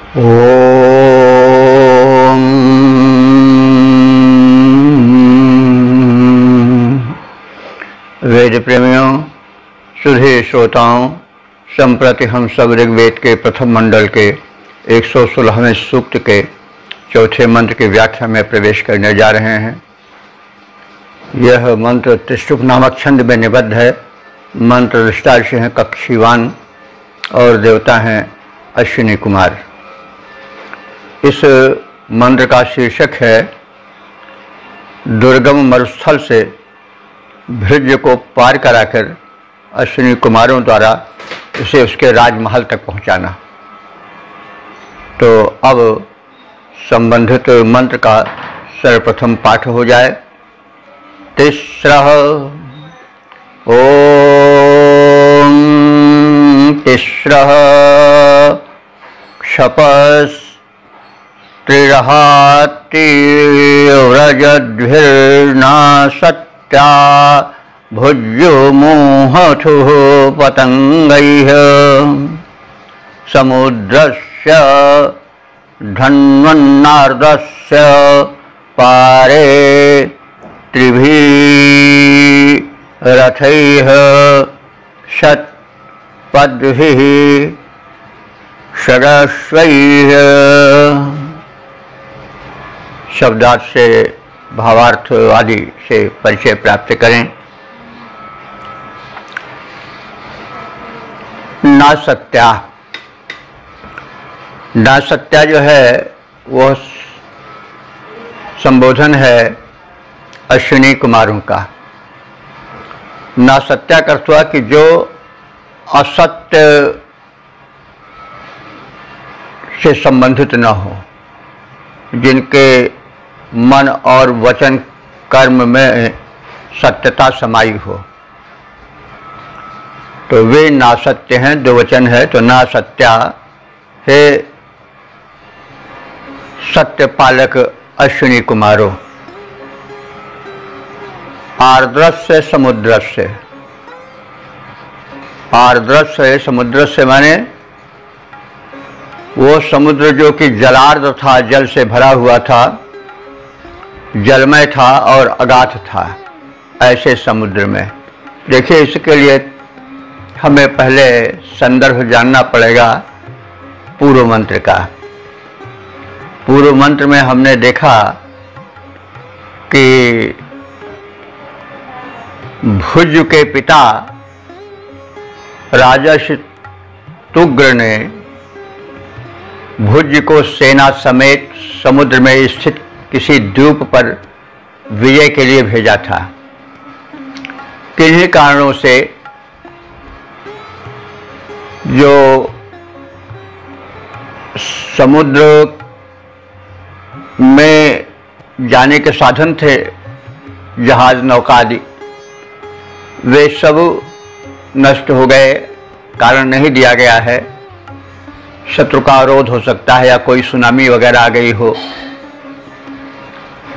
ओम वेद प्रेमियों, सुधे श्रोताओं, संप्रति हम सब ऋग्वेद के प्रथम मंडल के 116वें सूक्त के चौथे मंत्र की व्याख्या में प्रवेश करने जा रहे हैं। यह मंत्र त्रिशुक नामक छंद में निबद्ध है। मंत्र विस्तार से हैं कक्षीवान और देवता हैं अश्विनी कुमार। इस मंत्र का शीर्षक है दुर्गम मरुस्थल से भृज्य को पार कराकर अश्विनी कुमारों द्वारा इसे उसके राजमहल तक पहुंचाना। तो अब संबंधित मंत्र का सर्वप्रथम पाठ हो जाए। तिस्रः ओम तिस्रः क्षपस् त्रिरहातिव्रजद्भिर्नासत्या भुज्यो मोहथुः पतंगैः समुद्रस्य धन्वन्नार्दस्य पारे त्रिभिः रथैः शतपद्भिः षडश्वैः। शब्दार्थ से भावार्थ आदि से परिचय प्राप्त करें। नासत्या, नासत्या जो है वह संबोधन है अश्विनी कुमारों का। नासत्या का अर्थ हुआ कि जो असत्य से संबंधित न हो, जिनके मन और वचन कर्म में सत्यता समाई हो, तो वे नासत्य हैं। दो वचन है तो नासत्या हे सत्यपालक अश्विनी कुमारों। आर्द्रस्य समुद्रस्य, आर्द्रस्य समुद्रस्य माने वो समुद्र जो कि जलार्द्र था, जल से भरा हुआ था, जलमय था और अगाध था। ऐसे समुद्र में देखिए, इसके लिए हमें पहले संदर्भ जानना पड़ेगा पूर्व मंत्र का। पूर्व मंत्र में हमने देखा कि भुज के पिता राजा तुग्र ने भुज को सेना समेत समुद्र में स्थित किसी द्वीप पर विजय के लिए भेजा था। किन्हीं कारणों से जो समुद्र में जाने के साधन थे, जहाज नौका आदि, वे सब नष्ट हो गए। कारण नहीं दिया गया है। शत्रु का अवरोध हो सकता है या कोई सुनामी वगैरह आ गई हो,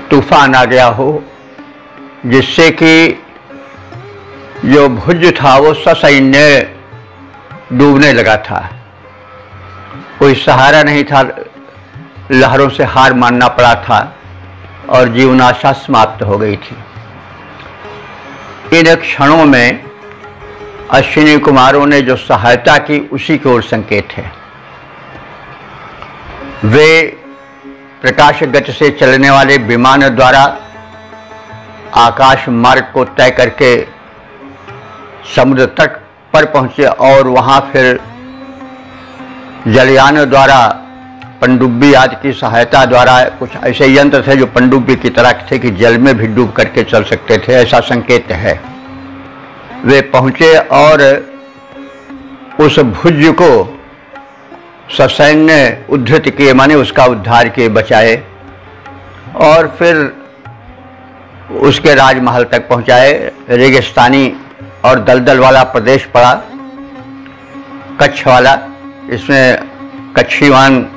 तूफान आ गया हो, जिससे कि जो भुज था वो ससैन्य डूबने लगा था। कोई सहारा नहीं था, लहरों से हार मानना पड़ा था और जीवनाशा समाप्त हो गई थी। इन क्षणों में अश्विनी कुमारों ने जो सहायता की, उसी की ओर संकेत है। वे प्रकाश गति से चलने वाले विमान द्वारा आकाश मार्ग को तय करके समुद्र तट पर पहुंचे और वहां फिर जलयान द्वारा, पनडुब्बी आदि की सहायता द्वारा, कुछ ऐसे यंत्र थे जो पनडुब्बी की तरह थे कि जल में भी डूब करके चल सकते थे, ऐसा संकेत है। वे पहुंचे और उस भुज को ससैन्य उद्धृत किए, माने उसका उद्धार किए, बचाए और फिर उसके राजमहल तक पहुंचाए। रेगिस्तानी और दलदल वाला प्रदेश पड़ा, कच्छ वाला। इसमें कक्षीवान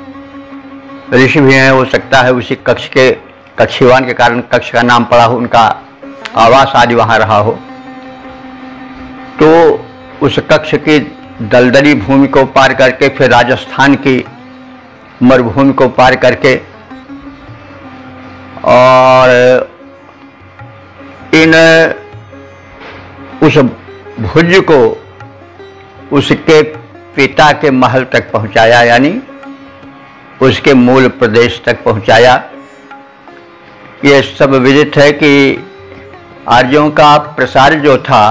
ऋषि भी हैं, हो सकता है उसी कक्ष के, कक्षीवान के कारण कक्ष का नाम पड़ा हो, उनका आवास आदि वहाँ रहा हो। तो उस कक्ष की दलदली भूमि को पार करके फिर राजस्थान की मरुभूमि को पार करके, और इन उस भुज को उसके पिता के महल तक पहुंचाया, यानी उसके मूल प्रदेश तक पहुंचाया। ये सब विदित है कि आर्यों का प्रसार जो था,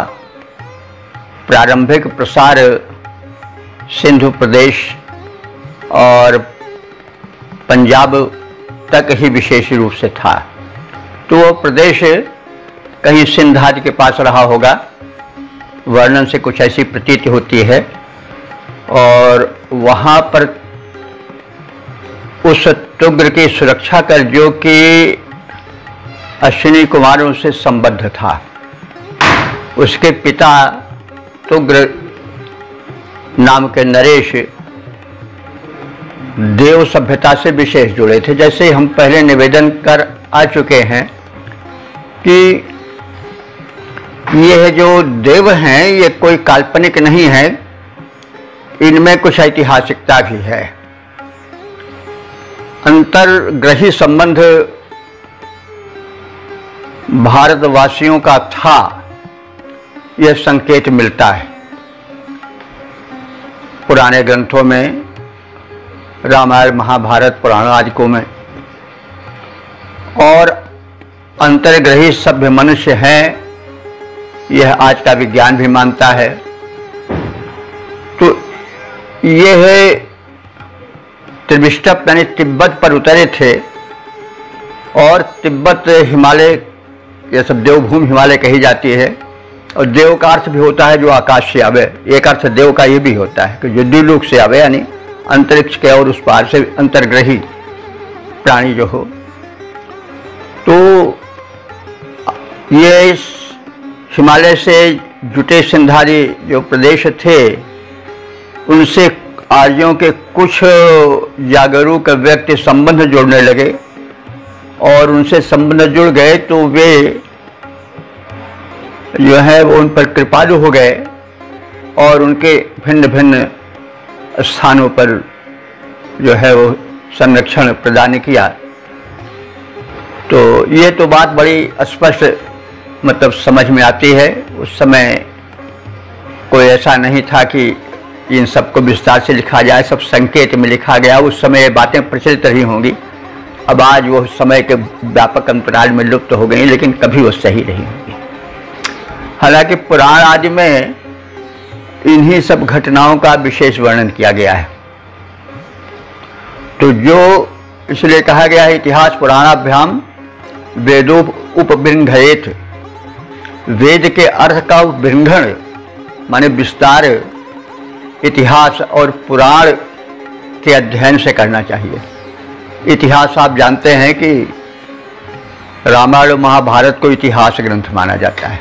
प्रारंभिक प्रसार सिंधु प्रदेश और पंजाब तक ही विशेष रूप से था। तो वो प्रदेश कहीं सिंध आदि के पास रहा होगा, वर्णन से कुछ ऐसी प्रतीति होती है। और वहाँ पर उस तुग्र की सुरक्षा कर, जो कि अश्विनी कुमारों से संबद्ध था, उसके पिता तुग्र नाम के नरेश देव सभ्यता से विशेष जुड़े थे। जैसे हम पहले निवेदन कर आ चुके हैं कि ये जो देव हैं, ये कोई काल्पनिक नहीं है, इनमें कुछ ऐतिहासिकता भी है। अंतर्ग्रही संबंध भारतवासियों का था, यह संकेत मिलता है पुराने ग्रंथों में, रामायण महाभारत पुराण आदि में। और अंतर्ग्रही सभ्य मनुष्य हैं, यह आज का विज्ञान भी मानता है। तो यह त्रिविष्टप यानी तिब्बत पर उतरे थे, और तिब्बत हिमालय, यह सब देवभूमि हिमालय कही जाती है। और देव का अर्थ भी होता है जो आकाश से आवे, एक अर्थ देव का ये भी होता है कि जो द्विलोक से आवे, यानी अंतरिक्ष के और उस पार से अंतर्ग्रही प्राणी जो हो। तो ये इस हिमालय से जुटे सिंधारी जो प्रदेश थे, उनसे आर्यों के कुछ जागरूक व्यक्ति संबंध जोड़ने लगे, और उनसे संबंध जुड़ गए तो वे जो है वो उन पर कृपालु हो गए, और उनके भिन्न भिन्न स्थानों पर जो है वो संरक्षण प्रदान किया। तो ये तो बात बड़ी स्पष्ट मतलब समझ में आती है। उस समय कोई ऐसा नहीं था कि इन सबको विस्तार से लिखा जाए, सब संकेत में लिखा गया। उस समय ये बातें प्रचलित रही होंगी, अब आज वो समय के व्यापक अंतराल में लुप्त हो गई, लेकिन कभी वो सही रही होंगी। हालांकि पुराण आदि में इन्हीं सब घटनाओं का विशेष वर्णन किया गया है। तो जो इसलिए कहा गया है इतिहास पुराणाभ्याम वेदोपबृंहयेत, वेद के अर्थ का उपबृंहण माने विस्तार इतिहास और पुराण के अध्ययन से करना चाहिए। इतिहास आप जानते हैं कि रामायण महाभारत को इतिहास ग्रंथ माना जाता है,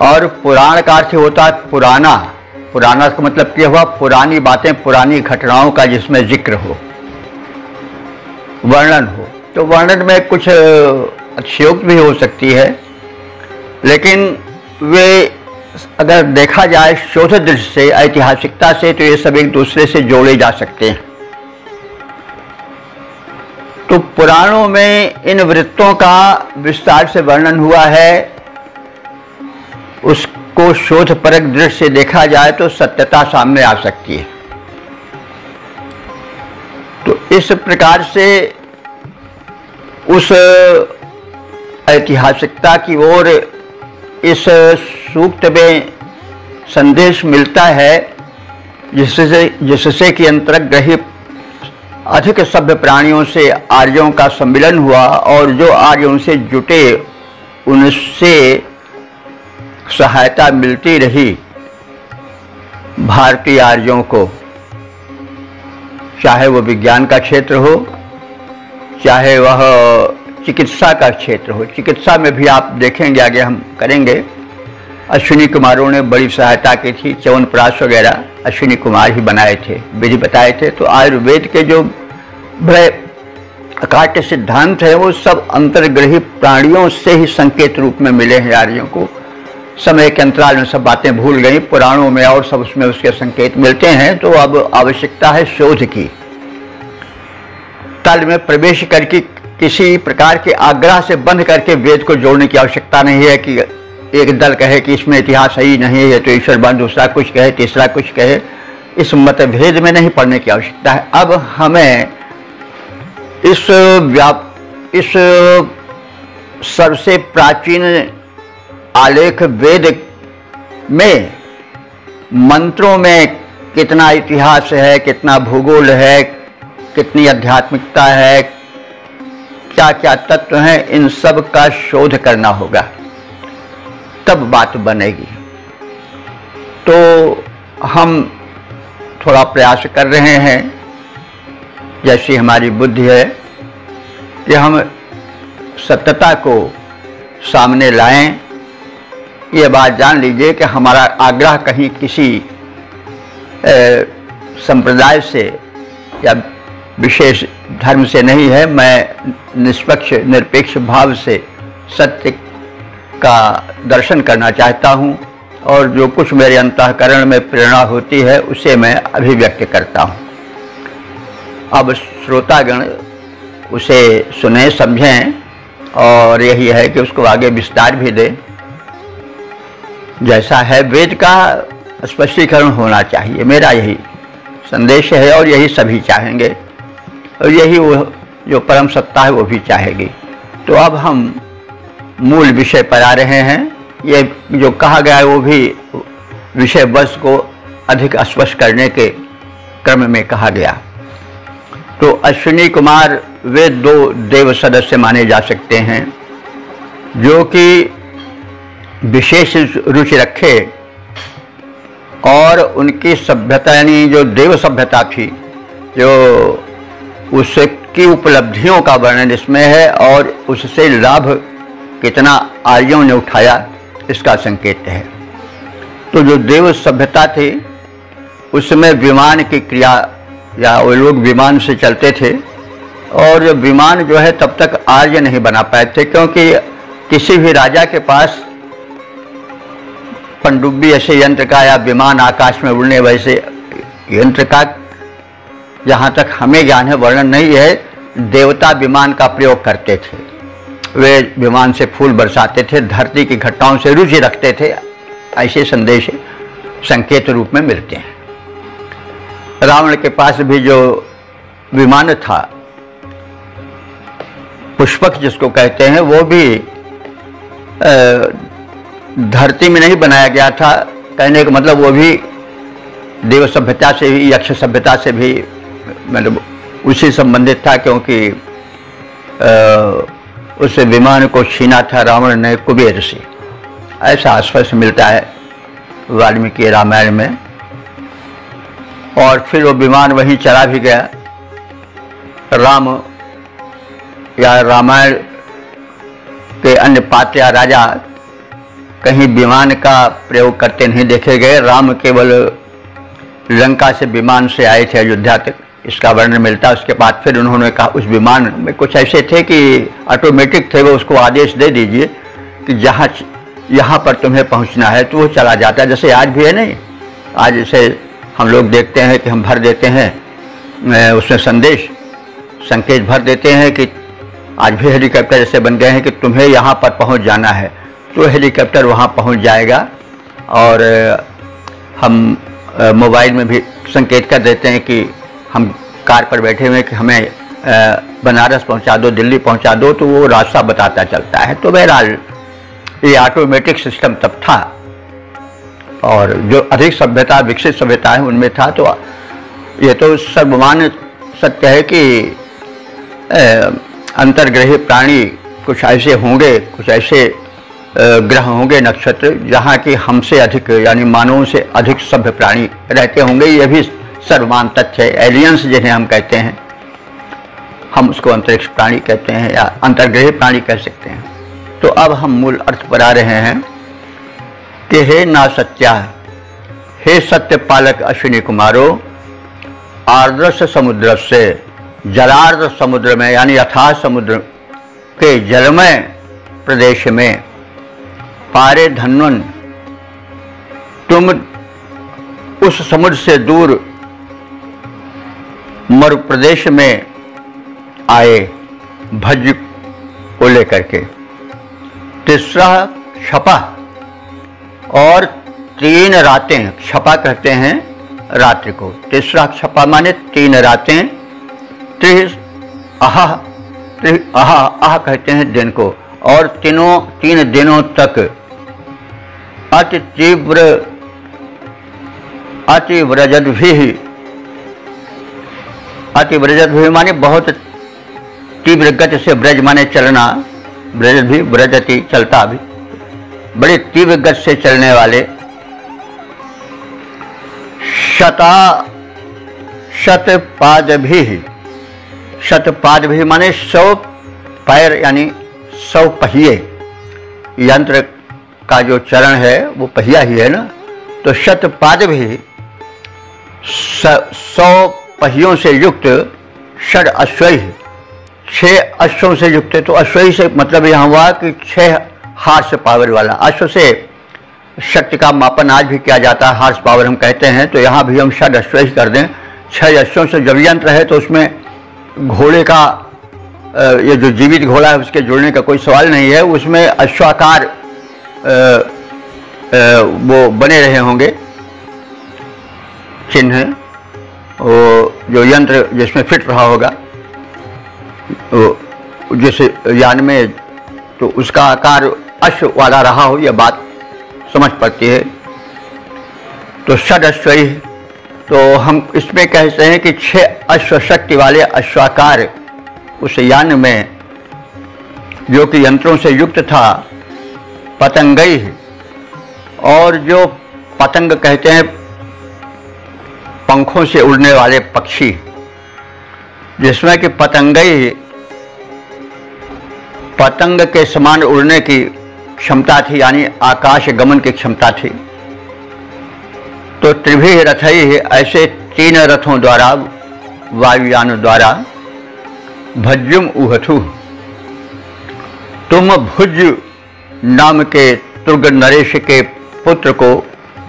और पुराण का अर्थ होता है पुराना। पुराना का मतलब क्या हुआ? पुरानी बातें, पुरानी घटनाओं का जिसमें जिक्र हो, वर्णन हो। तो वर्णन में कुछ अतिशयोक्ति भी हो सकती है, लेकिन वे अगर देखा जाए शोध दृष्टि से, ऐतिहासिकता से, तो ये सब एक दूसरे से जोड़े जा सकते हैं। तो पुराणों में इन वृत्तों का विस्तार से वर्णन हुआ है। उसको शोधपरक दृष्टि से देखा जाए तो सत्यता सामने आ सकती है। तो इस प्रकार से उस ऐतिहासिकता की ओर इस सूक्त में संदेश मिलता है, जिससे कि अंतर्ग्रही अधिक सभ्य प्राणियों से आर्यों का सम्मिलन हुआ, और जो आर्य उनसे जुटे उनसे सहायता मिलती रही भारतीय आर्यों को, चाहे वो विज्ञान का क्षेत्र हो, चाहे वह चिकित्सा का क्षेत्र हो। चिकित्सा में भी आप देखेंगे, आगे हम करेंगे, अश्विनी कुमारों ने बड़ी सहायता की थी। च्यवनप्राश वगैरह अश्विनी कुमार ही बनाए थे, विधि बताए थे। तो आयुर्वेद के जो बड़े अकाट्य सिद्धांत है, वो सब अंतर्ग्रही प्राणियों से ही संकेत रूप में मिले हैं आर्यों को। समय के अंतराल में सब बातें भूल गई, पुराणों में और सब उसमें उसके संकेत मिलते हैं। तो अब आवश्यकता है शोध की, काल में प्रवेश करके किसी प्रकार के आग्रह से बंध करके वेद को जोड़ने की आवश्यकता नहीं है कि एक दल कहे कि इसमें इतिहास सही नहीं है तो ईश्वर बंद, दूसरा कुछ कहे, तीसरा कुछ कहे। इस मतभेद में नहीं पढ़ने की आवश्यकता है। अब हमें इस सबसे प्राचीन आलेख वेद में मंत्रों में कितना इतिहास है, कितना भूगोल है, कितनी आध्यात्मिकता है, क्या क्या तत्व हैं, इन सब का शोध करना होगा, तब बात बनेगी। तो हम थोड़ा प्रयास कर रहे हैं, जैसी हमारी बुद्धि है, कि हम सत्यता को सामने लाएं। ये बात जान लीजिए कि हमारा आग्रह कहीं किसी संप्रदाय से या विशेष धर्म से नहीं है। मैं निष्पक्ष निरपेक्ष भाव से सत्य का दर्शन करना चाहता हूँ और जो कुछ मेरे अंतःकरण में प्रेरणा होती है उसे मैं अभिव्यक्त करता हूँ। अब श्रोतागण उसे सुने, समझें और यही है कि उसको आगे विस्तार भी दें। जैसा है वेद का स्पष्टीकरण होना चाहिए, मेरा यही संदेश है और यही सभी चाहेंगे और यही वो जो परम सत्ता है वो भी चाहेगी। तो अब हम मूल विषय पर आ रहे हैं। ये जो कहा गया है वो भी विषय वस्तु को अधिक स्पष्ट करने के क्रम में कहा गया। तो अश्विनी कुमार वे दो देव सदस्य माने जा सकते हैं जो कि विशेष रुचि रखे और उनकी सभ्यता यानी जो देव सभ्यता थी, जो उसकी उपलब्धियों का वर्णन इसमें है और उससे लाभ कितना आर्यों ने उठाया इसका संकेत है। तो जो देव सभ्यता थी उसमें विमान की क्रिया या वो लोग विमान से चलते थे और विमान जो है तब तक आर्य नहीं बना पाए थे, क्योंकि किसी भी राजा के पास पनडुब्बी ऐसे यंत्र का या विमान आकाश में उड़ने वैसे यंत्र का जहाँ तक हमें ज्ञान है वर्णन नहीं है। देवता विमान का प्रयोग करते थे, वे विमान से फूल बरसाते थे, धरती की घटनाओं से रुचि रखते थे, ऐसे संदेश संकेत रूप में मिलते हैं। रावण के पास भी जो विमान था पुष्पक जिसको कहते हैं, वो भी धरती में नहीं बनाया गया था। कहने का मतलब वो भी देव सभ्यता से भी, यक्ष सभ्यता से भी मतलब उसी संबंधित था, क्योंकि उस विमान को छीना था रावण ने कुबेर से। ऐसा स्पष्ट मिलता है वाल्मीकि रामायण में। और फिर वो विमान वहीं चला भी गया। राम या रामायण के अन्य पात्र या राजा कहीं विमान का प्रयोग करते नहीं देखे गए। राम केवल लंका से विमान से आए थे अयोध्या तक, इसका वर्णन मिलता है। उसके बाद फिर उन्होंने कहा, उस विमान में कुछ ऐसे थे कि ऑटोमेटिक थे, वो उसको आदेश दे दीजिए कि जहाँ यहाँ पर तुम्हें पहुँचना है तो वो चला जाता है। जैसे आज भी है नहीं, आज जैसे हम लोग देखते हैं कि हम भर देते हैं उसमें संदेश संकेत भर देते हैं कि आज भी हेलीकॉप्टर जैसे बन गए हैं कि तुम्हें यहाँ पर पहुँच जाना है, तो हेलीकॉप्टर वहाँ पहुँच जाएगा। और हम मोबाइल में भी संकेत कर देते हैं कि हम कार पर बैठे हुए कि हमें बनारस पहुँचा दो, दिल्ली पहुँचा दो, तो वो रास्ता बताता चलता है। तो बहरहाल ये ऑटोमेटिक सिस्टम तब था और जो अधिक सभ्यता विकसित सभ्यता है उनमें था। तो ये तो सर्वमान्य सत्य है कि अंतर्ग्रही प्राणी कुछ ऐसे होंगे, कुछ ऐसे ग्रह होंगे, नक्षत्र, जहाँ की हमसे अधिक यानी मानवों से अधिक सभ्य प्राणी रहते होंगे। यह भी सर्वमान तथ्य है। एलियंस जिन्हें हम कहते हैं, हम उसको अंतरिक्ष प्राणी कहते हैं या अंतर्ग्रही प्राणी कह सकते हैं। तो अब हम मूल अर्थ पर आ रहे हैं कि हे ना सत्या, हे सत्य पालक अश्विनी कुमारो, आर्द्रस समुद्र से जलार्द्र समुद्र में यानी अथाह समुद्र के जलमय प्रदेश में पारे धन्वन, तुम उस समुद्र से दूर मरु प्रदेश में आए भज को लेकर के। तीसरा क्षपा, और 3 रातें, क्षपा कहते हैं रात्रि को, तीसरा क्षपा माने 3 रातें। आह कहते हैं दिन को, और 3 दिनों तक अतिव्रजद भी माने बहुत तीव्र गति से, ब्रज माने चलना, ब्रज भी ब्रजति चलता भी, बड़े तीव्र गति से चलने वाले। शतपाद भी माने 100 पैर यानी 100 पहिए। यंत्र का जो चरण है वो पहिया ही है ना, तो शतपाद भी 100 पहियों से युक्त। षड अश्वई, 6 अश्वों से युक्त है। तो अश्वई से मतलब यहाँ हुआ कि 6 हार्स पावर वाला। अश्व से शक्ति का मापन आज भी किया जाता है, हार्स पावर हम कहते हैं, तो यहाँ भी हम षड अश्वई कर दें। 6 अश्वों से जब यंत्र है तो उसमें घोड़े का, ये जो जीवित घोड़ा है उसके जुड़ने का कोई सवाल नहीं है। उसमें अश्वाकार वो बने रहे होंगे चिन्ह, वो जो यंत्र जिसमें फिट रहा होगा जैसे यान में, तो उसका आकार अश्व वाला रहा हो, यह बात समझ पड़ती है। तो षड अश्वई, तो हम इसमें कहते हैं कि 6 अश्व शक्ति वाले अश्वाकार उस यान में, जो कि यंत्रों से युक्त था। पतंगई, और जो पतंग कहते हैं पंखों से उड़ने वाले पक्षी, जिसमें कि पतंगई पतंग के समान उड़ने की क्षमता थी, यानी आकाश गमन की क्षमता थी। तो त्रिभी रथई, ऐसे 3 रथों द्वारा, वायुयान द्वारा, भज्जुम उहथु, तुम भुज नाम के तुर्ग नरेश के पुत्र को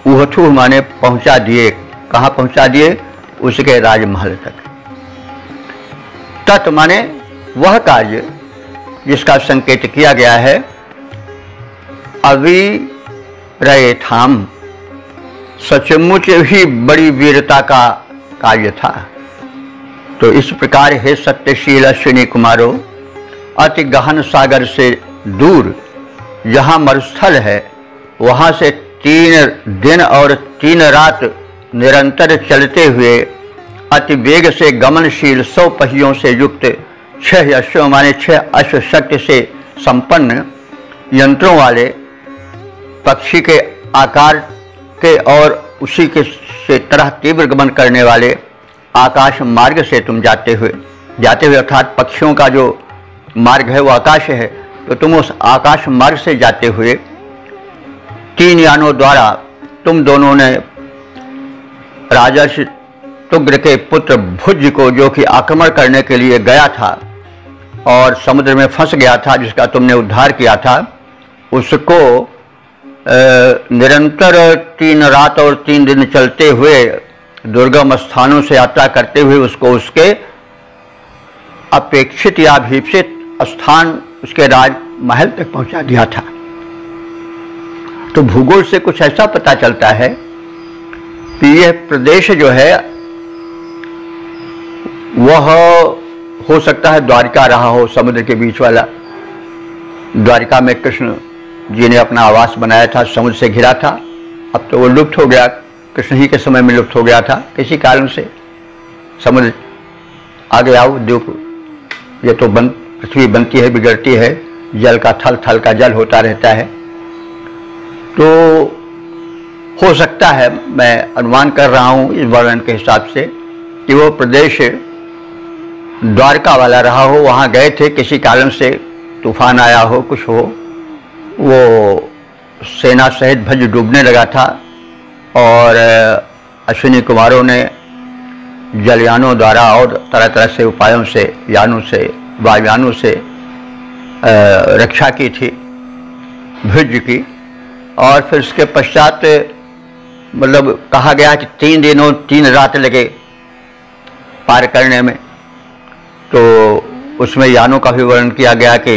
उहथु माने पहुंचा दिए। कहाँ पहुंचा दिए? उसके राजमहल तक। तत् माने वह कार्य जिसका संकेत किया गया है। अवीरयथाम, सचमुच ही बड़ी वीरता का कार्य था। तो इस प्रकार हे सत्यशील अश्विनी कुमारो, अति गहन सागर से दूर जहाँ मरुस्थल है, वहाँ से 3 दिन और 3 रात निरंतर चलते हुए अति वेग से गमनशील 100 पहियों से युक्त 6 अश्व माने 6 अश्व शक्ति से संपन्न यंत्रों वाले पक्षी के आकार के और उसी के से तरह तीव्र गमन करने वाले आकाश मार्ग से तुम जाते हुए अर्थात पक्षियों का जो मार्ग है वो आकाश है, तो तुम उस आकाश मार्ग से जाते हुए 3 यानों द्वारा तुम दोनों ने राजर्षि तुग्र के पुत्र भुज को, जो कि आक्रमण करने के लिए गया था और समुद्र में फंस गया था, जिसका तुमने उद्धार किया था, उसको निरंतर 3 रात और 3 दिन चलते हुए दुर्गम स्थानों से यात्रा करते हुए उसको उसके अपेक्षित या अभीप्सित स्थान, उसके राजमहल तक पहुंचा दिया था। तो भूगोल से कुछ ऐसा पता चलता है कि यह प्रदेश जो है वह हो सकता है द्वारिका रहा हो, समुद्र के बीच वाला। द्वारिका में कृष्ण जी ने अपना आवास बनाया था, समुद्र से घिरा था। अब तो वो लुप्त हो गया, कृष्ण ही के समय में लुप्त हो गया था किसी कारण से। समुद्र आगे आओ द्वीप, ये तो पृथ्वी बनती है, बिगड़ती है, जल का थल का जल होता रहता है। तो हो सकता है, मैं अनुमान कर रहा हूँ इस वर्णन के हिसाब से, कि वो प्रदेश द्वारका वाला रहा हो। वहाँ गए थे, किसी कारण से तूफान आया हो, कुछ हो, वो सेना सहित भज डूबने लगा था और अश्विनी कुमारों ने जलयानों द्वारा और तरह तरह से उपायों से, यानों से, वायुयानों से रक्षा की थी भुज की। और फिर उसके पश्चात मतलब कहा गया कि 3 दिन और 3 रात लगे पार करने में। तो उसमें यानों का भी वर्णन किया गया कि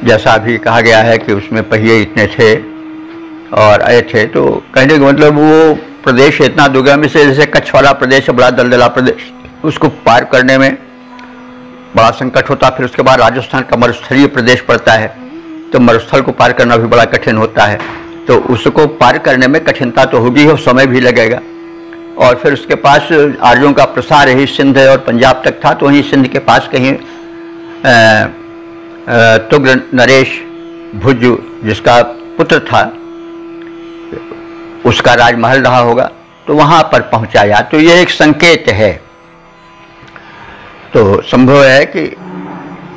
जैसा अभी कहा गया है कि उसमें पहिए इतने थे और आए थे। तो कहने का मतलब वो प्रदेश इतना दुर्गम से, जैसे कच्छ वाला प्रदेश है, बड़ा दलदला प्रदेश, उसको पार करने में बड़ा संकट होता। फिर उसके बाद राजस्थान का मरुस्थलीय प्रदेश पड़ता है, तो मरुस्थल को पार करना भी बड़ा कठिन होता है। तो उसको पार करने में कठिनता तो होगी और समय भी लगेगा। और फिर उसके पास आर्यों का प्रसार ही सिंध और पंजाब तक था, तो वहीं सिंध के पास कहीं तुग्र नरेश भुज जिसका पुत्र था उसका राजमहल रहा होगा, तो वहाँ पर पहुँचाया। तो ये एक संकेत है। तो संभव है कि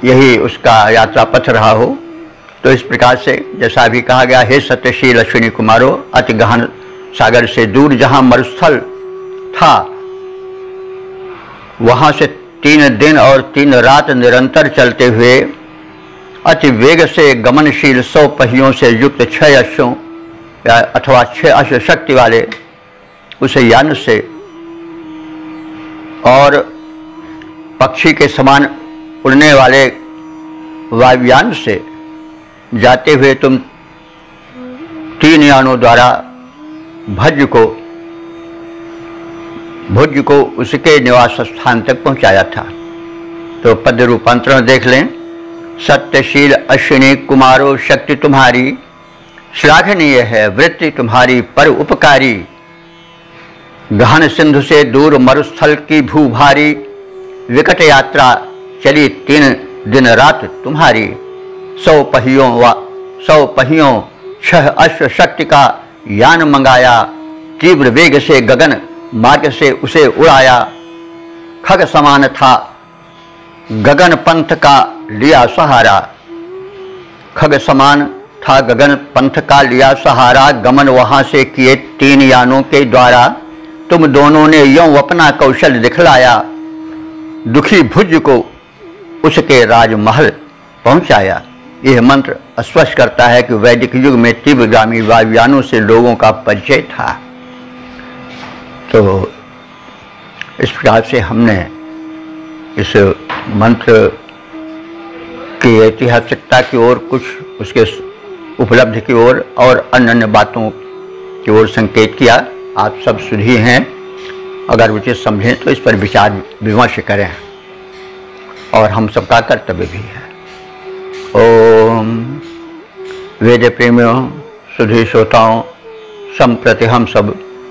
यही उसका यात्रा पथ रहा हो। तो इस प्रकार से जैसा अभी कहा गया, हे सत्यशील अश्विनी कुमारो, अति गहन सागर से दूर जहाँ मरुस्थल था वहाँ से 3 दिन और 3 रात निरंतर चलते हुए अति वेग से गमनशील 100 पहियों से युक्त 6 अश्वों अथवा 6 अश्व शक्ति वाले उस यान से और पक्षी के समान उड़ने वाले वायुयान से जाते हुए तुम 3 यानों द्वारा भुज को उसके निवास स्थान तक पहुंचाया था। तो पद रूपांतरण देख लें। सत्यशील अश्विनी कुमारो, शक्ति तुम्हारी श्लाघनीय है, वृत्ति तुम्हारी पर उपकारी। गहन सिंधु से दूर मरुस्थल की भूभारी, विकट यात्रा चली 3 दिन रात तुम्हारी। 100 पहियों 6 अश्व शक्ति का यान मंगाया, तीव्र वेग से गगन मार्ग से उसे उड़ाया। खग समान था गगन पंथ का लिया सहारा, खग समान था गगन पंथ का लिया सहारा। गमन वहां से किए 3 यानों के द्वारा, तुम दोनों ने यों अपना कौशल दिखलाया। दुखी भुज को उसके राजमहल पहुंचाया। यह मंत्र स्पष्ट करता है कि वैदिक युग में तीव्रगामी वायुयानों से लोगों का परिचय था। तो इस प्रकार से हमने इस मंत्र की ऐतिहासिकता की ओर, कुछ उसके उपलब्धि की ओर और अन्य बातों की ओर संकेत किया। आप सब सुधी हैं, अगर उचित समझें तो इस पर विचार विमर्श करें, और हम सबका कर्तव्य भी है। ओम वेद प्रेमियों, सुधी श्रोताओं, संप्रति हम सब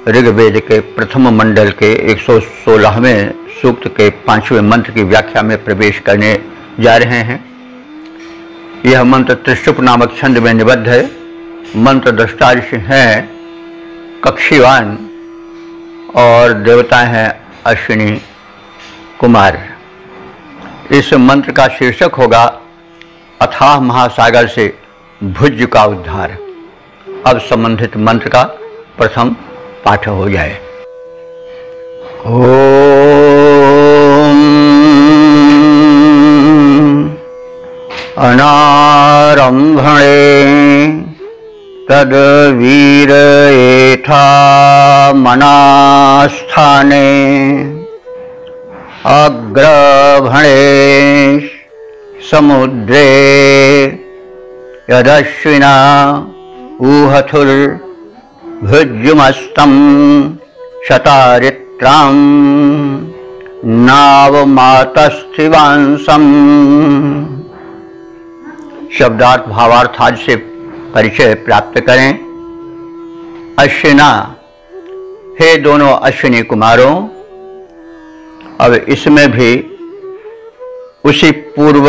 ऋग्वेद के प्रथम मंडल के 116वें सूक्त के 5वें मंत्र की व्याख्या में प्रवेश करने जा रहे हैं। यह मंत्र त्रिशुप नामक छंद में निबद्ध है। मंत्र दृष्टा ऋषि हैं कक्षीवान और देवता हैं अश्विनी कुमार। इस मंत्र का शीर्षक होगा अथाह महासागर से भुज का उद्धार। अब संबंधित मंत्र का प्रथम पाठ हो जाए। ओम अनारंभणे तद वीर एथा मनास्थाने अग्रभणे समुद्रे यदश्विना ऊहथुर भुज्युमस्तं शतारित्रां नावमातस्थिवांसम्। शब्दार्थ भावार्थ आज से परिचय प्राप्त करें। अश्विना, हे दोनों अश्विनी कुमारों। अब इसमें भी उसी पूर्व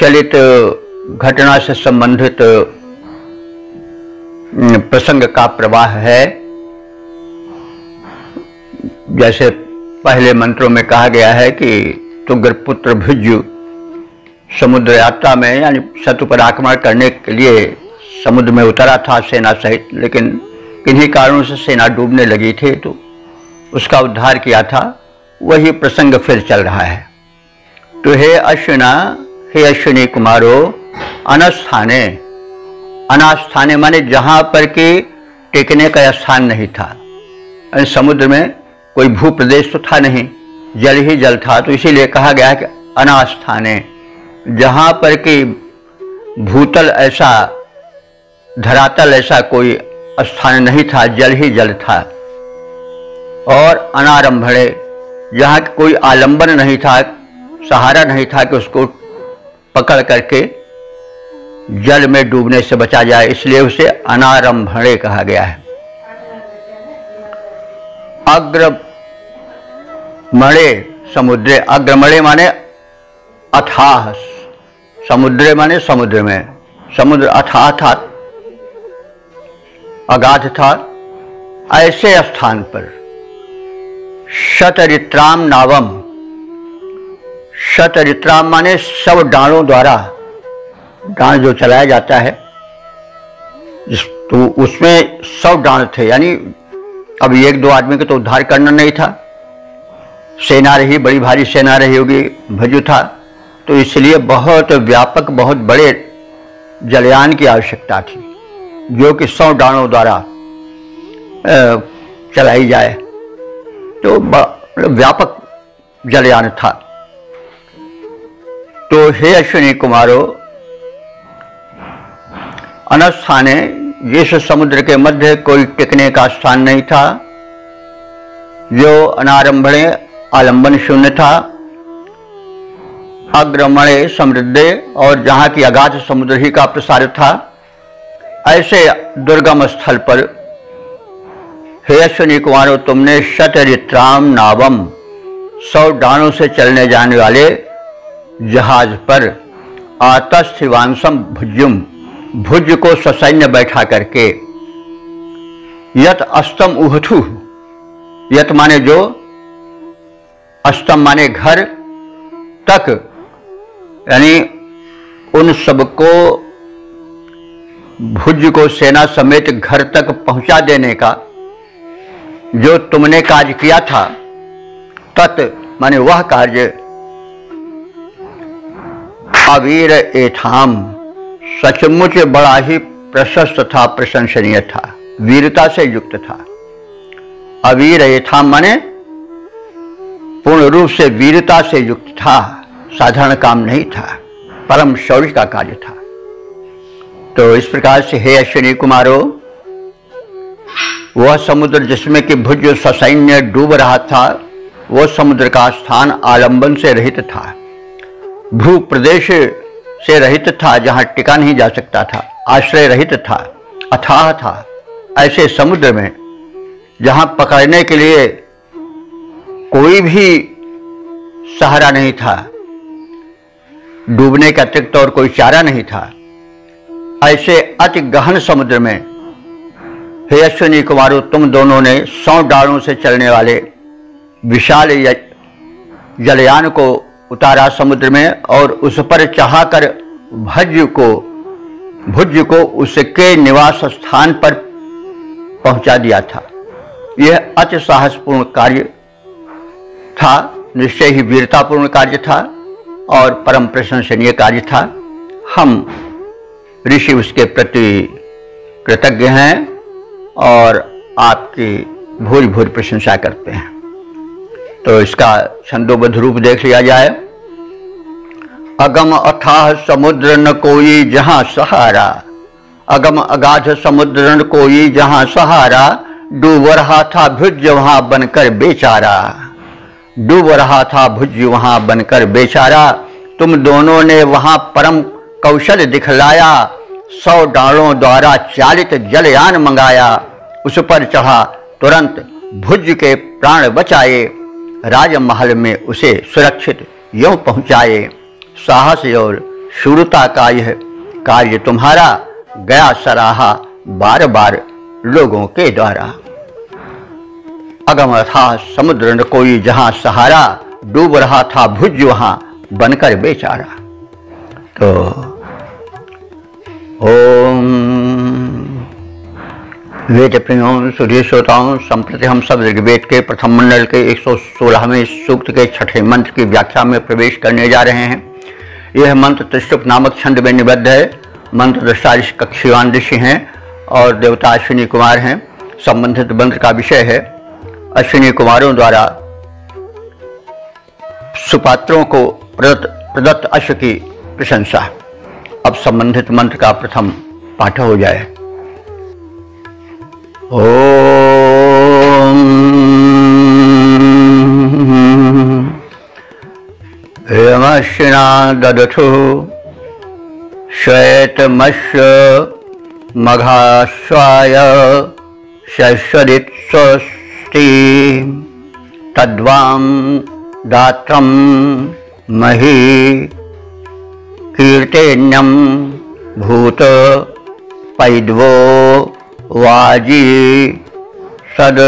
चलित घटना से संबंधित प्रसंग का प्रवाह है। जैसे पहले मंत्रों में कहा गया है कि तुग्र पुत्र भुज समुद्र यात्रा में यानी शत्रु पर आक्रमण करने के लिए समुद्र में उतरा था सेना सहित, लेकिन किन्हीं कारणों से सेना डूबने लगी थी, तो उसका उद्धार किया था। वही प्रसंग फिर चल रहा है। तो हे अश्विना, हे अश्विनी कुमारो, अनस्थाने, अनास्थाने माने जहां पर कि टिकने का स्थान नहीं था। समुद्र में कोई भू प्रदेश तो था नहीं, जल ही जल था, तो इसीलिए कहा गया कि अनास्थाने, जहाँ पर कि भूतल ऐसा, धरातल ऐसा कोई स्थान नहीं था, जल ही जल था। और अनारंभणे, जहाँ कोई आलंबन नहीं था, सहारा नहीं था कि उसको पकड़ करके जल में डूबने से बचा जाए, इसलिए उसे अनारंभणे कहा गया है। अग्रमणे समुद्रे, अग्रमणे माने अथाह, समुद्रे माने समुद्र में, समुद्र अथाह था, अगाध था, ऐसे स्थान पर शतरित्राम नावम, शतरित्राम माने 100 डालों द्वारा, डाल जो चलाया जाता है तो उसमें 100 डाल थे, यानी अब 1-2 आदमी को तो उद्धार करना नहीं था, सेना रही, बड़ी भारी सेना रही होगी, भजू था, तो इसलिए बहुत व्यापक, बहुत बड़े जलयान की आवश्यकता थी, जो कि 100 डालों द्वारा चलाई जाए, तो व्यापक जलयान था। तो हे अश्विनी कुमारों, अनस्थाने, जिस समुद्र के मध्य कोई टिकने का स्थान नहीं था, जो अनारंभणे आलंबन शून्य था, अग्रमणे समृद्धे, और जहाँ की अगाध समुद्र ही का प्रसार था, ऐसे दुर्गम स्थल पर हे अश्विनी कुमारों, तुमने शतरित्राम नावम, 100 डालों से चलने जाने वाले जहाज पर आतस्थिवांसम भुज्युम, भुज को ससैन्य बैठा करके, यत अस्तम उहथु, यत माने जो, अस्तम माने घर, तक यानी उन सबको, भुज को सेना समेत घर तक पहुंचा देने का जो तुमने कार्य किया था, तत् माने वह कार्य, अवीर एथाम, सचमुच बड़ा ही प्रशस्त था, प्रशंसनीय था, वीरता से युक्त था। अवीर एथाम माने पूर्ण रूप से वीरता से युक्त था, साधारण काम नहीं था, परम शौर्य का कार्य था। तो इस प्रकार से हे अश्विनी कुमारों, वह समुद्र जिसमें कि भुज ससैन्य डूब रहा था, वह समुद्र का स्थान आलंबन से रहित था, भू प्रदेश से रहित था, जहां टिका नहीं जा सकता था, आश्रय रहित था, अथाह था। ऐसे समुद्र में जहां पकड़ने के लिए कोई भी सहारा नहीं था, डूबने के अतिरिक्त और कोई चारा नहीं था, ऐसे अति गहन समुद्र में हे अश्विनी कुमारों, तुम दोनों ने 100 डालों से चलने वाले विशाल जलयान को उतारा समुद्र में, और उस पर चढ़ाकर भुज को उसके निवास स्थान पर पहुंचा दिया था। यह अति साहसपूर्ण कार्य था, निश्चय ही वीरतापूर्ण कार्य था और परम प्रशंसनीय कार्य था। हम ऋषि उसके प्रति कृतज्ञ हैं और आपकी भूल भूल प्रशंसा करते हैं। तो इसका छंदोबद्ध रूप देख लिया जाए। अगम अथाह समुद्र न कोई जहां सहारा, अगम अगाध समुद्र न कोई जहां सहारा, डूब रहा था भुज वहां बनकर बेचारा, डूब रहा था भुज वहां बनकर बेचारा। तुम दोनों ने वहां परम कौशल दिखलाया, 100 डालों द्वारा चालित जलयान मंगाया, उस पर चढ़ा तुरंत भुज के प्राण बचाए, राजमहल में उसे सुरक्षित यूं पहुंचाए। साहस और शूरता का यह कार्य तुम्हारा गया सराहा बार बार लोगों के द्वारा। अगम था समुद्र न कोई जहां सहारा, डूब रहा था भुज वहां बनकर बेचारा। तो ओम वेद प्रियों सूर्य श्रोताओं, संप्रति हम सब ऋग्वेद के प्रथम मंडल के 116वें सूक्त के 6ठे मंत्र की व्याख्या में प्रवेश करने जा रहे हैं। यह मंत्र त्रिशुप नामक छंद में निबद्ध है। मंत्र दृष्टा ऋषि कक्षीवान ऋषि हैं और देवता अश्विनी कुमार हैं। संबंधित मंत्र का विषय है अश्विनी कुमारों द्वारा सुपात्रों को प्रदत्त अश्व की प्रशंसा। अब संबंधित मंत्र का प्रथम पाठ हो जाए। ओम यमश्विना ददथु श्वेतमश्व मघाश्वाय शश्वदित्स्वस्ति तद्वां दात्रं मही कीर्तेन्यं भूत पैद्वो वाजी सद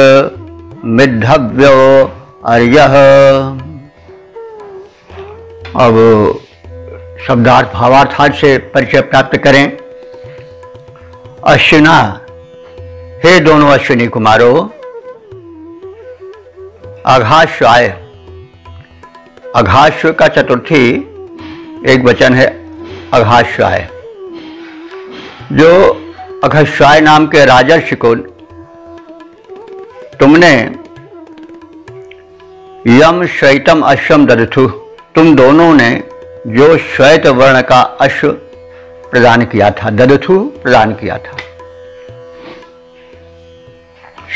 मिद्धव्यो अर्यः। अब शब्दार्थ भावार्थार्थ से परिचय प्राप्त करें। अश्विना, हे दोनों अश्विनी कुमारों, अघाश्वाय, अघाश्व का चतुर्थी एक वचन है अघाश्वाय। जो अघाश्वाय नाम के राजर्षि को तुमने यम श्वेतम अश्वम ददथु, तुम दोनों ने जो श्वेत वर्ण का अश्व प्रदान किया था, ददथु प्रदान किया था।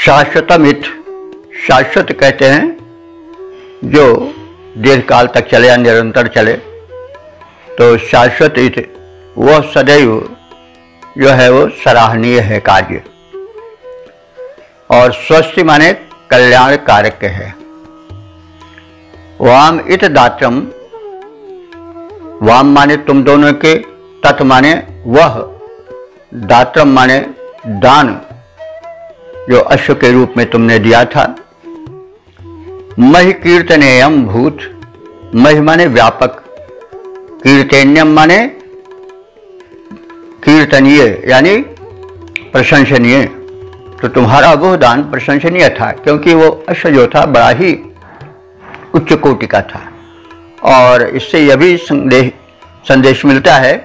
शाश्वतमित, शाश्वत कहते हैं जो दीर्घ काल तक चले या निरंतर चले, तो शाश्वत इत वह सदैव जो है वो सराहनीय है कार्य। और स्वस्ति माने कल्याण कारक है। वाम इत दात्रम, वाम माने तुम दोनों के, तत् माने वह, दात्रम माने दान, जो अश्व के रूप में तुमने दिया था। महि कीर्तनेयम भूत, महि माने व्यापक, कीर्तन्यम माने कीर्तनीय यानी प्रशंसनीय। तो तुम्हारा वह दान प्रशंसनीय था, क्योंकि वो अश्व जो था बड़ा ही उच्च कोटि का था। और इससे यह भी संदेश मिलता है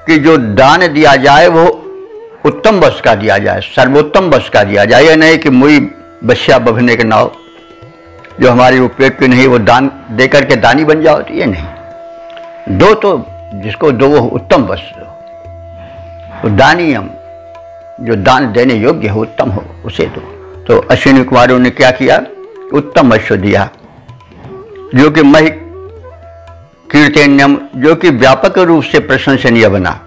कि जो दान दिया जाए वो उत्तम वश का दिया जाए, सर्वोत्तम वश का दिया जाए। यह नहीं कि मुई बस्या बभने के नाव, जो हमारे उपयोग की नहीं, वो दान दे करके दानी बन जाओ, तो ये नहीं। दो तो जिसको दो वो उत्तम वश दो, तो दानियम जो दान देने योग्य हो, उत्तम हो, उसे दो। तो अश्विनी कुमारों ने क्या किया? उत्तम अश्व दिया, जो कि महि कीर्तन्यम, जो कि व्यापक रूप से प्रशंसनीय बना।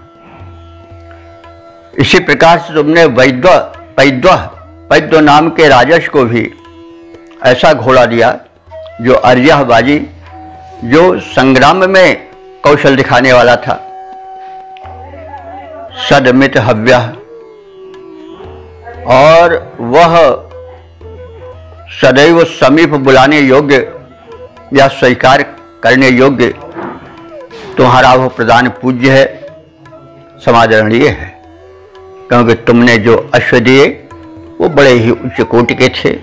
इसी प्रकार से तुमने पैद्व नाम के राजस को भी ऐसा घोड़ा दिया जो अर्यहबाजी, जो संग्राम में कौशल दिखाने वाला था। सदमित हव्य, और वह सदैव समीप बुलाने योग्य या स्वीकार करने योग्य तुम्हारा वह प्रदान पूज्य है, समादरणीय है। क्योंकि तुमने जो अश्व दिए वो बड़े ही उच्च कोटि के थे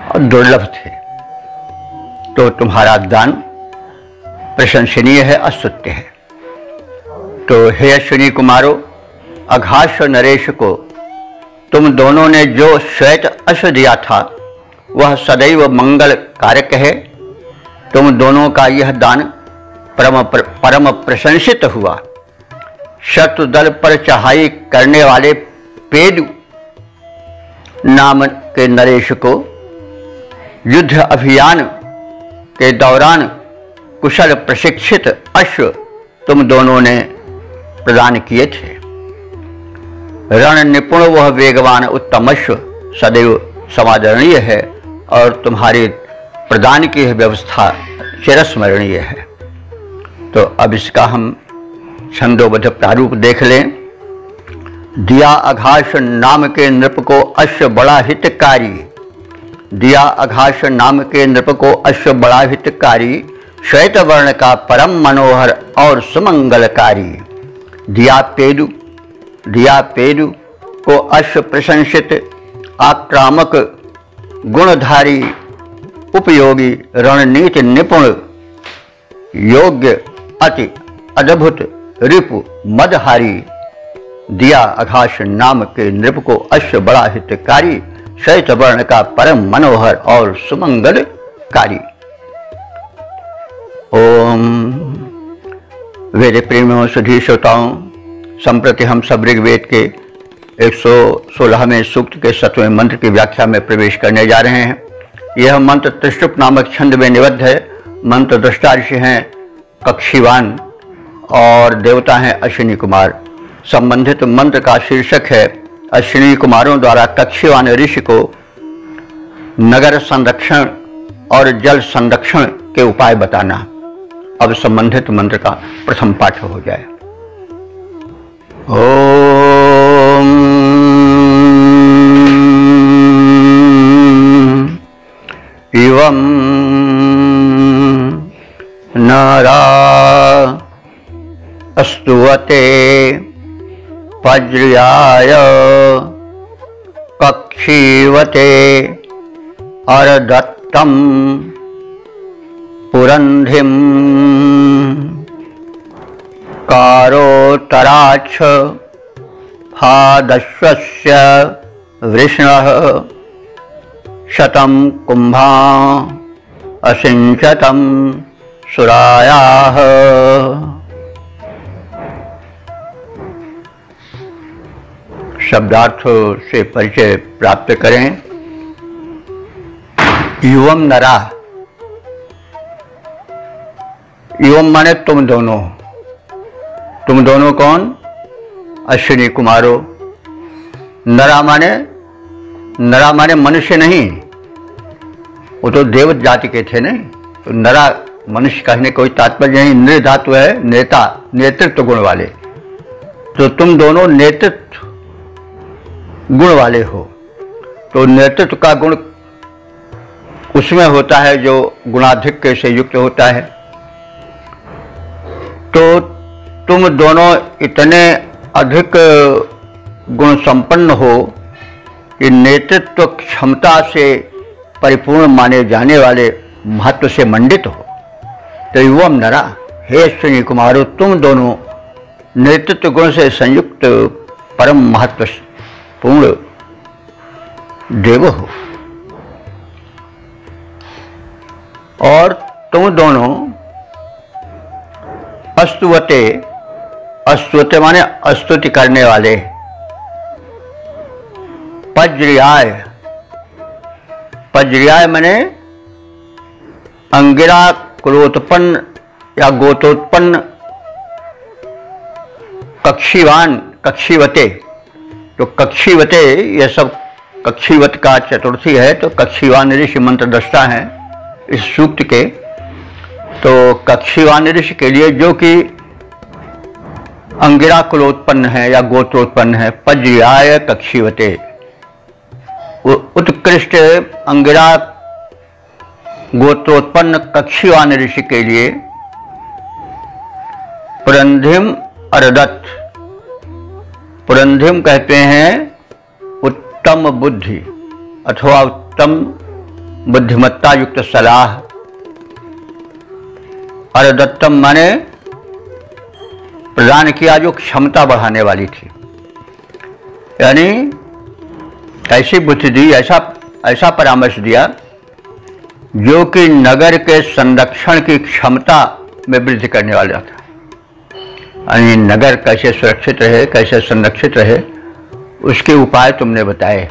और दुर्लभ थे, तो तुम्हारा दान प्रशंसनीय है, अस्तुत्य है। तो हे अश्विनी कुमारों, अघाश्व नरेश को तुम दोनों ने जो श्वेत अश्व दिया था वह सदैव मंगल कारक है। तुम दोनों का यह दान परम प्रशंसित हुआ। शत्रु दल पर चढ़ाई करने वाले पेदु नाम के नरेश को युद्ध अभियान के दौरान कुशल प्रशिक्षित अश्व तुम दोनों ने प्रदान किए थे। रण निपुण वह वेगवान उत्तम अश्व सदैव समादरणीय है, और तुम्हारी प्रदान की व्यवस्था चिरस्मरणीय है। तो अब इसका हम छंदोबद्ध प्रारूप देख लें। दिया अघाश नाम के नृप को अश्व बड़ा हितकारी, दिया अघाश नाम के नृप को अश्व बड़ा हितकारी, श्वेत वर्ण का परम मनोहर और सुमंगलकारी। दिया पेदु को अश्व प्रशंसित, आक्रामक गुणधारी, उपयोगी, रणनीति निपुण, योग्य, अति अद्भुत, रिपु मदहारी। दिया अघाश नाम के नृप को अश्व बड़ा हितकारी, श्वेत वर्ण का परम मनोहर और सुमंगलकारी। ओम वेद प्रेमियों सुधी श्रोताओं, संप्रति हम सब ऋग्वेद के 116वें सूक्त के 7वें मंत्र की व्याख्या में प्रवेश करने जा रहे हैं। यह मंत्र त्रिशुप नामक छंद में निबद्ध है। मंत्र दृष्टा ऋषि हैं कक्षीवान और देवता हैं अश्विनी कुमार। संबंधित मंत्र का शीर्षक है अश्विनी कुमारों द्वारा कक्षीवान ऋषि को नगर संरक्षण और जल संरक्षण के उपाय बताना। अब संबंधित मंत्र का प्रथम पाठ हो जाए। ओम इवं नरा स्तुवते पज्र्याय कक्षीवते अरदत्तं पुरंधिम कारोतराक्ष फादश्वस्य वृष्णः शतं कुंभा असिंचतं सुरायाः। शब्दार्थ से परिचय प्राप्त करें। युवम नरा, युवम माने तुम दोनों। तुम दोनों कौन? अश्विनी कुमारों। नरा माने मनुष्य नहीं, वो तो देव जाति के थे नहीं। तो नरा मनुष्य कहने कोई तात्पर्य नहीं। नृ धातु है नेता, नेतृत्व गुण वाले। तो तुम दोनों नेतृत्व गुण वाले हो। तो नेतृत्व का गुण उसमें होता है जो गुणाधिक्य से युक्त होता है। तो तुम दोनों इतने अधिक गुण संपन्न हो कि नेतृत्व क्षमता से परिपूर्ण माने जाने वाले महत्व से मंडित हो। तो युवम नरा, हे अश्विनी कुमारों, तुम दोनों नेतृत्व गुण से संयुक्त परम महत्वपूर्ण देव हो। और तुम दोनों अस्तुवते, अस्तुवते माने स्तुति करने वाले, पज्र्याय, पज्र्याय माने अंगिरा कुलोत्पन्न या गोत्रोत्पन्न कक्षीवान, कक्षीवते। तो कक्षीवते, यह सब कक्षीवत का चतुर्थी है। तो कक्षीवान ऋषि मंत्र दृष्टा हैं इस सूक्त के। तो कक्षीवान ऋषि के लिए जो कि अंगिरा कुलोत्पन्न है या गोत्रोत्पन्न है, पज्र्याय कक्षीवते, उत्कृष्ट अंगिरा गोत्रोत्पन्न कक्षीवान ऋषि के लिए पुरंधिम अरदत, पुरंधिम कहते हैं उत्तम बुद्धि अथवा उत्तम बुद्धिमत्ता युक्त सलाह। अरदत्तम माने प्रदान किया जो क्षमता बढ़ाने वाली थी, यानी ऐसी बुद्धि दी, ऐसा परामर्श दिया जो कि नगर के संरक्षण की क्षमता में वृद्धि करने वाला था। यानी नगर कैसे सुरक्षित रहे, कैसे संरक्षित रहे, उसके उपाय तुमने बताए।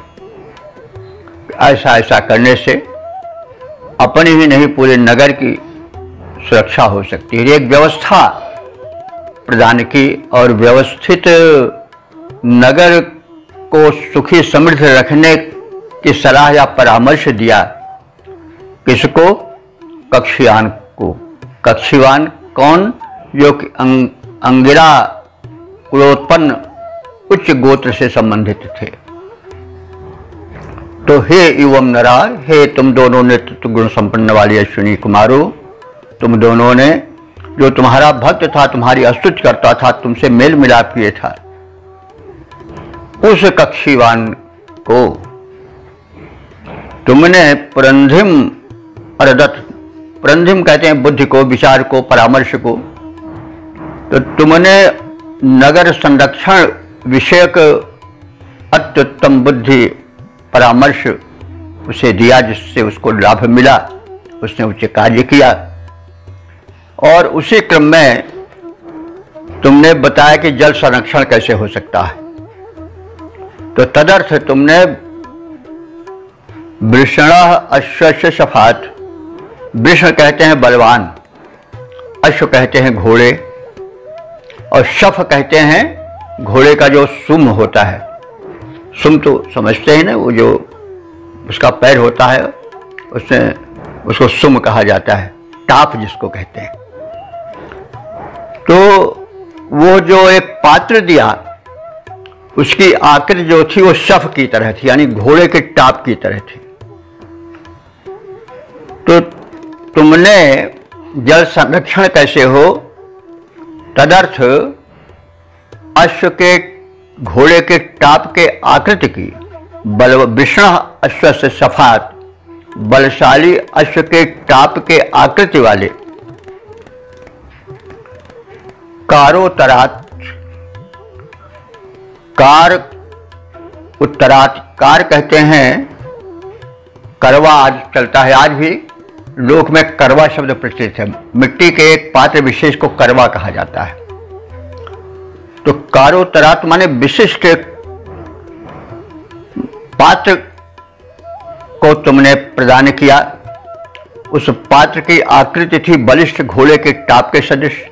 ऐसा ऐसा करने से अपनी ही नहीं पूरे नगर की सुरक्षा हो सकती है। एक व्यवस्था प्रदान की और व्यवस्थित नगर को सुखी समृद्ध रखने की सलाह या परामर्श दिया। किसको? कक्षीवान को। कक्षीवान कौन? जो कि अंगिरा कुलोत्पन्न उच्च गोत्र से संबंधित थे। तो हे युवम नरा, हे तुम दोनों नेतृत्व गुण संपन्न वाली अश्विनी कुमारों, तुम दोनों ने जो तुम्हारा भक्त था, तुम्हारी स्तुति करता था, तुमसे मेल मिलाप किए था, उस कक्षीवान को तुमने पुरंधिम अरदत, पुरंधिम कहते हैं बुद्धि को, विचार को, परामर्श को। तो तुमने नगर संरक्षण विषयक अत्युत्तम बुद्धि परामर्श उसे दिया, जिससे उसको लाभ मिला, उसने उच्च कार्य किया। और उसी क्रम में तुमने बताया कि जल संरक्षण कैसे हो सकता है। तो तदर्थ तुमने वृषणः अश्वस्य शफात, वृषण कहते हैं बलवान, अश्व कहते हैं घोड़े, और शफ कहते हैं घोड़े का जो सुम होता है। सुम तो समझते हैं ना, वो जो उसका पैर होता है उसको सुम कहा जाता है, टाप जिसको कहते हैं। तो वो जो एक पात्र दिया उसकी आकृति जो थी वो शफ की तरह थी, यानी घोड़े के टाप की तरह थी। तो तुमने जल संरक्षण कैसे हो, तदर्थ अश्व के घोड़े के टाप के आकृति की, बल वृषण अश्व से शफात, बलशाली अश्व के टाप के आकृति वाले कारोत्तरात, कार उत्तरात, कार कहते हैं करवा, आज चलता है, आज भी लोक में करवा शब्द प्रचलित है। मिट्टी के एक पात्र विशेष को करवा कहा जाता है। तो कारोत्तरात माने विशिष्ट पात्र को तुमने प्रदान किया। उस पात्र की आकृति थी बलिष्ठ घोड़े के टाप के सदृश,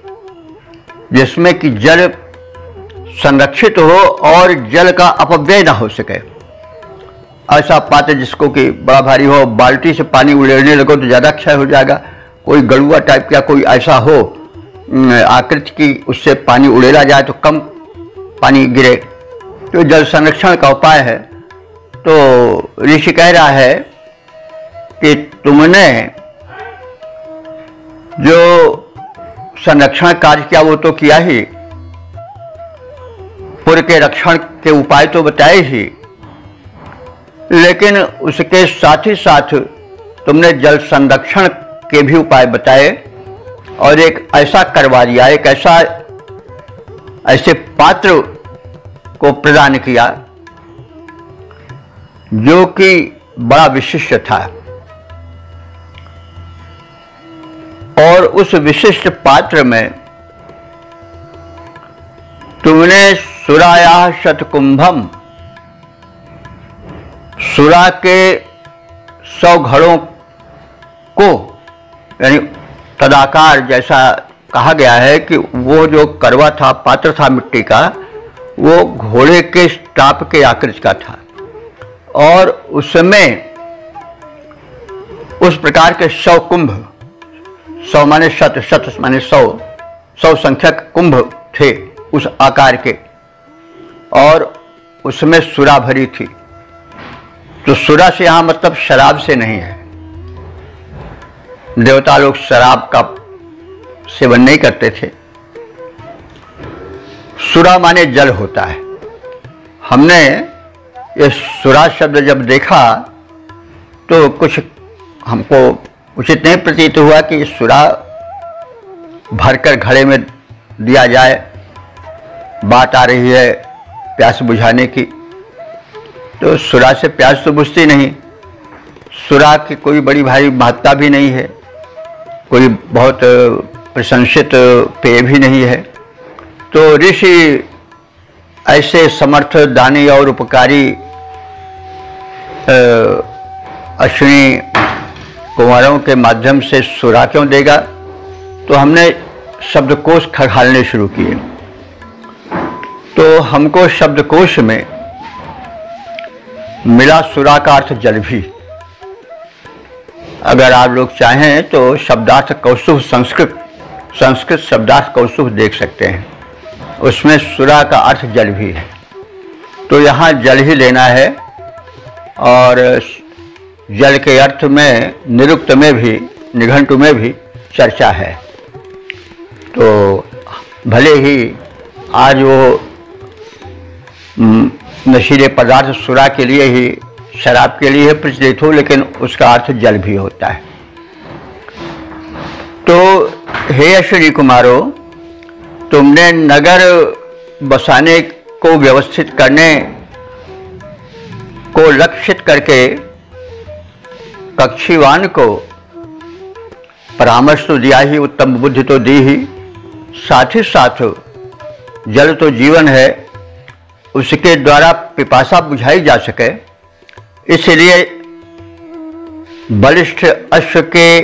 जिसमें कि जल संरक्षित हो और जल का अपव्यय ना हो सके। ऐसा पात्र जिसको कि बड़ा भारी हो, बाल्टी से पानी उड़ेलने लगो तो ज़्यादा क्षय हो जाएगा। कोई गड़ुआ टाइप का कोई ऐसा हो आकृति की, उससे पानी उड़ेला जाए तो कम पानी गिरे, तो जल संरक्षण का उपाय है। तो ऋषि कह रहा है कि तुमने जो संरक्षण कार्य किया वो तो किया ही, पुर के रक्षण के उपाय तो बताए ही, लेकिन उसके साथ ही साथ तुमने जल संरक्षण के भी उपाय बताए और एक ऐसा करवा दिया, एक ऐसे पात्र को प्रदान किया जो कि बड़ा विशिष्ट था। और उस विशिष्ट पात्र में तुमने सुराया शतकुंभम, सुरा के 100 घड़ों को, यानी तदाकार, जैसा कहा गया है कि वो जो करवा था, पात्र था मिट्टी का, वो घोड़े के टाप के आकृति का था और उसमें उस प्रकार के 100 कुंभ, 100 माने शत, शत माने 100 संख्यक कुंभ थे उस आकार के, और उसमें सुरा भरी थी। तो सुरा से यहां मतलब शराब से नहीं है, देवता लोग शराब का सेवन नहीं करते थे। सुरा माने जल होता है। हमने ये सुरा शब्द जब देखा तो कुछ हमको उचित नहीं प्रतीत हुआ कि सुरा भरकर घड़े में दिया जाए। बात आ रही है प्यास बुझाने की, तो सुरा से प्यास तो बुझती नहीं। सुरा की कोई बड़ी भारी महत्ता भी नहीं है, कोई बहुत प्रशंसित पेय भी नहीं है। तो ऋषि ऐसे समर्थ, दानी और उपकारी अश्विनी कुमारों के माध्यम से सुरा क्यों देगा? तो हमने शब्दकोश खंगालने शुरू किए। तो हमको शब्दकोश में मिला सुरा का अर्थ जल भी। अगर आप लोग चाहें तो शब्दार्थ कौस्तुभ, संस्कृत शब्दार्थ कौस्तुभ देख सकते हैं, उसमें सुरा का अर्थ जल भी है। तो यहाँ जल ही लेना है। और जल के अर्थ में निरुक्त में भी, निघंटु में भी चर्चा है। तो भले ही आज वो नशीले पदार्थ सुरा के लिए ही, शराब के लिए प्रचलित हो, लेकिन उसका अर्थ जल भी होता है। तो हे अश्विनी कुमारों, तुमने नगर बसाने को व्यवस्थित करने को लक्षित करके कक्षीवान को परामर्श तो दिया ही, उत्तम बुद्धि तो दी ही, साथ ही साथ जल तो जीवन है, उसके द्वारा पिपासा बुझाई जा सके, इसलिए बलिष्ठ अश्व के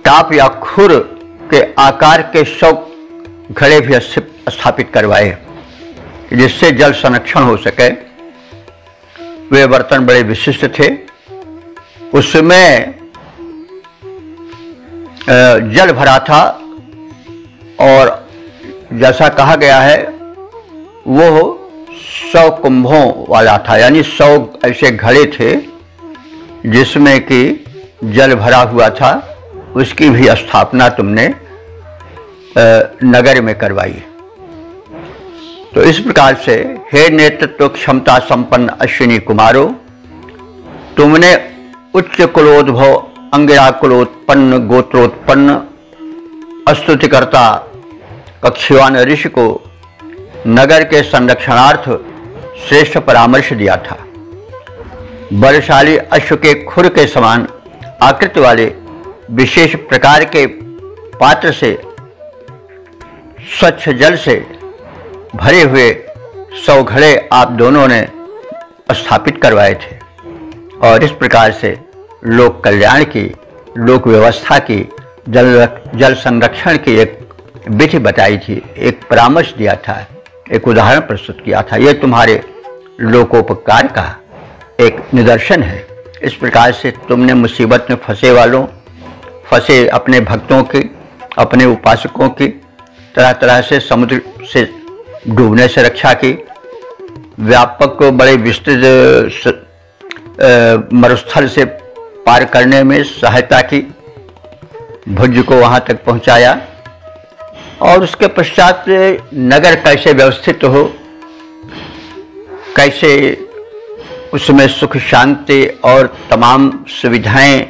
टाप या खुर के आकार के 100 घड़े भी स्थापित करवाए जिससे जल संरक्षण हो सके। वे बर्तन बड़े विशिष्ट थे, उसमें जल भरा था और जैसा कहा गया है वो 100 कुंभों वाला था, यानी 100 ऐसे घड़े थे जिसमें कि जल भरा हुआ था। उसकी भी स्थापना तुमने नगर में करवाई। तो इस प्रकार से हे नेतृत्व क्षमता संपन्न अश्विनी कुमारों, तुमने उच्च कुलोद्भव अंगिरा कुलोत्पन्न गोत्रोत्पन्न स्तुतिकर्ता कक्षवान ऋषि को नगर के संरक्षणार्थ श्रेष्ठ परामर्श दिया था। बलशाली अश्व के खुर के समान आकृति वाले विशेष प्रकार के पात्र से स्वच्छ जल से भरे हुए 100 घड़े आप दोनों ने स्थापित करवाए थे और इस प्रकार से लोक कल्याण की, लोक व्यवस्था की, जल संरक्षण की एक विधि बताई थी, एक परामर्श दिया था, एक उदाहरण प्रस्तुत किया था। यह तुम्हारे लोकोपकार का एक निदर्शन है। इस प्रकार से तुमने मुसीबत में फंसे अपने भक्तों की, अपने उपासकों की तरह तरह से समुद्र से डूबने से रक्षा की, व्यापक बड़े विस्तृत मरुस्थल से पार करने में सहायता की, भुज को वहां तक पहुंचाया और उसके पश्चात नगर कैसे व्यवस्थित हो, कैसे उसमें सुख शांति और तमाम सुविधाएं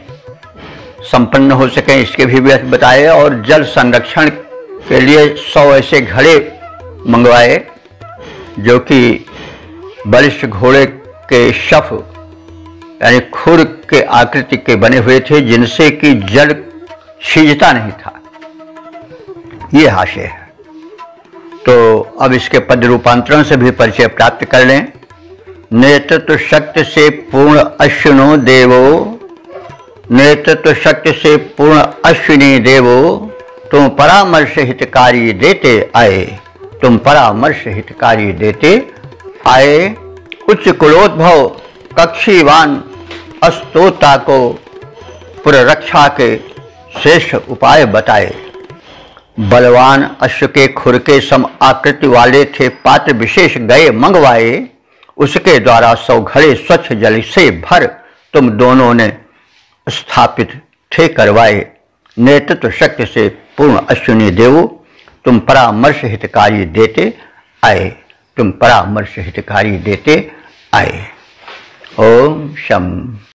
संपन्न हो सकें, इसके भी बताए और जल संरक्षण के लिए 100 ऐसे घड़े मंगवाए जो कि बलिष्ठ घोड़े के शफ यानी खुर के आकृति के बने हुए थे जिनसे कि जल सींचता नहीं था। ये हाशिया है। तो अब इसके पद रूपांतरण से भी परिचय प्राप्त कर लें। नेतृत्व शक्ति से पूर्ण अश्विनो देवो, नेतृत्व शक्ति से पूर्ण अश्विनी देवो, तुम परामर्श हितकारी देते आए, तुम परामर्श हितकारी देते आए। उच्च कुलोद्भव कक्षीवान अस्तोता को पुररक्षा के श्रेष्ठ उपाय बताए। बलवान अश्व के खुर के सम आकृति वाले थे पात्र विशेष गए मंगवाए, उसके द्वारा 100 घड़े स्वच्छ जल से भर तुम दोनों ने स्थापित थे करवाए। नेतृत्व शक्ति से पूर्ण अश्विनी देवो, तुम परामर्श हितकारी देते आए, तुम परामर्श हितकारी देते आए। ओम शम।